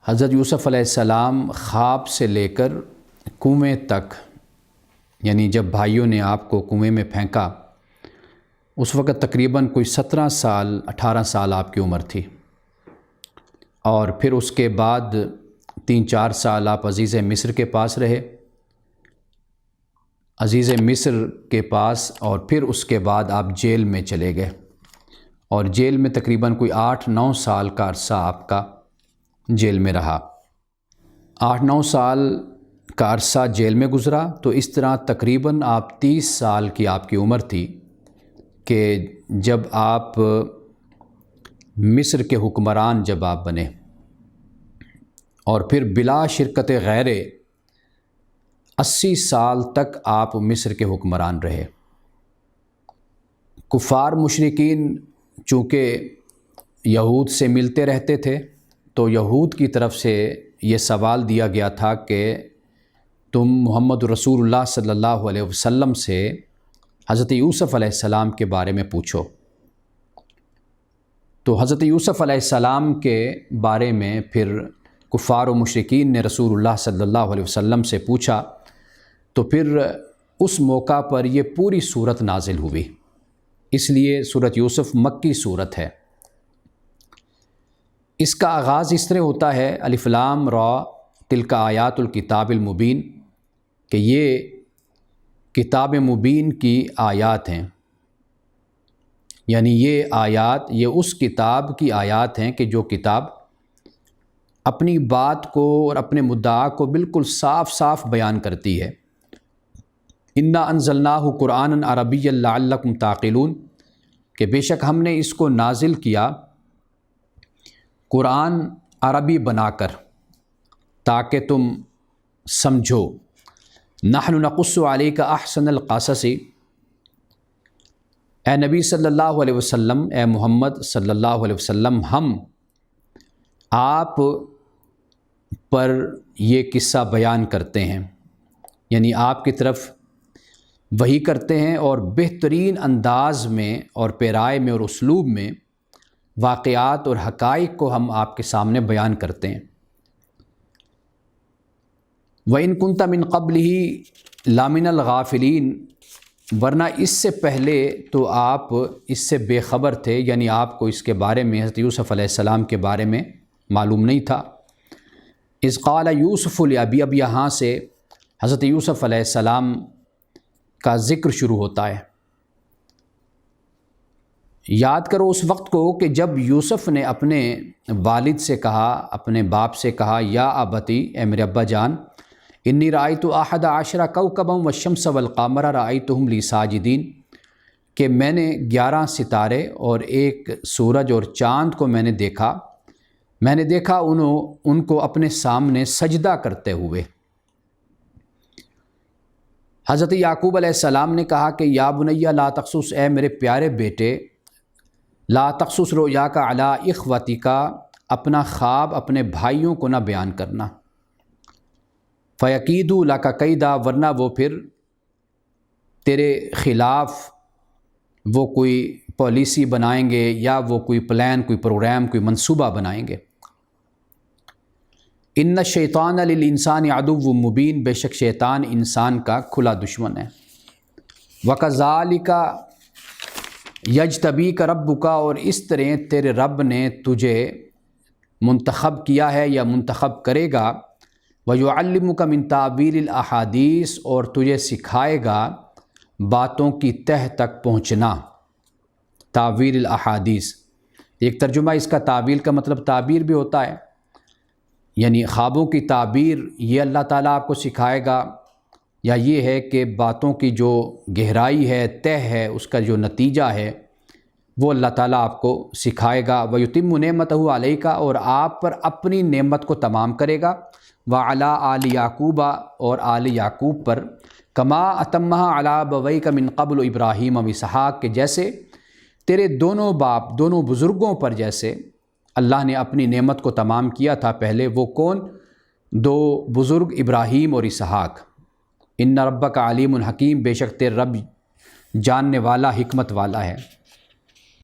حضرت یوسف علیہ السلام خواب سے لے کر کنویں تک، یعنی جب بھائیوں نے آپ کو کنویں میں پھینکا اس وقت تقریباً کوئی 17 سال 18 سال آپ کی عمر تھی، اور پھر اس کے بعد 3-4 سال آپ عزیز مصر کے پاس رہے، عزیز مصر کے پاس، اور پھر اس کے بعد آپ جیل میں چلے گئے، اور جیل میں تقریباً کوئی 8-9 سال کا عرصہ آپ کا جیل میں رہا۔ 8-9 سال کا عرصہ جیل میں گزرا، تو اس طرح تقریباً آپ 30 سال کی آپ کی عمر تھی کہ جب آپ مصر کے حکمران جب آپ بنے، اور پھر بلا شرکت غیر 80 سال تک آپ مصر کے حکمران رہے۔ کفار مشرکین چونکہ یہود سے ملتے رہتے تھے، تو یہود کی طرف سے یہ سوال دیا گیا تھا کہ تم محمد رسول اللہ صلی اللہ علیہ وسلم سے حضرت یوسف علیہ السلام کے بارے میں پوچھو۔ تو حضرت یوسف علیہ السلام کے بارے میں پھر کفار و مشرکین نے رسول اللہ صلی اللہ علیہ وسلم سے پوچھا، تو پھر اس موقع پر یہ پوری صورت نازل ہوئی۔ اس لیے سورۃ یوسف مکی صورت ہے۔ اس کا آغاز اس طرح ہوتا ہے، الف لام را تلک آیات الکتاب المبین، کہ یہ کتاب مبین کی آیات ہیں، یعنی یہ آیات یہ اس کتاب کی آیات ہیں کہ جو کتاب اپنی بات کو اور اپنے مدعا کو بالکل صاف صاف بیان کرتی ہے۔ انا انزلناہ قرآنا عربیا لعلکم تعقلون، کہ بے شک ہم نے اس کو نازل کیا قرآن عربی بنا کر تاکہ تم سمجھو۔ نحن نقص علیک احسن القصص، اے نبی صلی اللہ علیہ وسلم، اے محمد صلی اللہ علیہ وسلم، ہم آپ پر یہ قصہ بیان کرتے ہیں، یعنی آپ کی طرف وحی کرتے ہیں، اور بہترین انداز میں اور پیرائے میں اور اسلوب میں واقعات اور حقائق کو ہم آپ کے سامنے بیان کرتے ہیں۔ وَإِن كُنْتَ مِن قَبْلِهِ لَمِنَ الْغَافِلِينَ، ورنہ اس سے پہلے تو آپ اس سے بے خبر تھے، یعنی آپ کو اس کے بارے میں، حضرت یوسف علیہ السلام کے بارے میں معلوم نہیں تھا۔ اذ قال یوسف لأبی، اب یہاں سے حضرت یوسف علیہ السلام کا ذکر شروع ہوتا ہے۔ یاد کرو اس وقت کو کہ جب یوسف نے اپنے والد سے کہا، اپنے باپ سے کہا، یا ابتی، اے میرے ابا جان، انی رأیت احد عشر کوکبا والشمس والقمر رأیتہم لی ساجدین، کہ میں نے 11 ستارے اور ایک سورج اور چاند کو میں نے دیکھا ان کو اپنے سامنے سجدہ کرتے ہوئے۔ حضرت یعقوب علیہ السلام نے کہا کہ یا بنی لا تقصص، اے میرے پیارے بیٹے، لا تقصص رؤیاک علی اخوتک، اپنا خواب اپنے بھائیوں کو نہ بیان کرنا، فیکیدوا لک کیدا، ورنہ وہ پھر تیرے خلاف وہ کوئی پالیسی بنائیں گے، یا وہ کوئی پلان، کوئی پروگرام، کوئی منصوبہ بنائیں گے۔ ان الشیطان للانسان عدو مبین، بے شک شیطان انسان کا کھلا دشمن ہے۔ وکذالک یجتبیک ربک، اور اس طرح تیرے رب نے تجھے منتخب کیا ہے یا منتخب کرے گا۔ ویعلمک من تعبیر الاحادیث، اور تجھے سکھائے گا باتوں کی تہ تک پہنچنا، تعبیر الاحادیث۔ ایک ترجمہ اس کا تعبیر کا مطلب تعبیر بھی ہوتا ہے، یعنی خوابوں کی تعبیر یہ اللہ تعالیٰ آپ کو سکھائے گا، یا یہ ہے کہ باتوں کی جو گہرائی ہے، تہ ہے، اس کا جو نتیجہ ہے وہ اللہ تعالیٰ آپ کو سکھائے گا۔ وَيُتِمُّ نِعْمَتَهُ عَلَيْكَ، اور آپ پر اپنی نعمت کو تمام کرے گا۔ وَعَلَىٰ آلِ یعقوب، اور آل یعقوب پر، كَمَا أَتَمَّهَا عَلَىٰ أَبَوَيْكَ مِن قَبْلُ إِبْرَاهِيمَ وإسحاق، کہ جیسے تیرے دونوں باپ، دونوں بزرگوں پر جیسے اللہ نے اپنی نعمت کو تمام کیا تھا پہلے۔ وہ کون؟ 2 بزرگ، ابراہیم اور اسحاق۔ ان ربک علیم حکیم، بے شک تیرے رب جاننے والا، حکمت والا ہے۔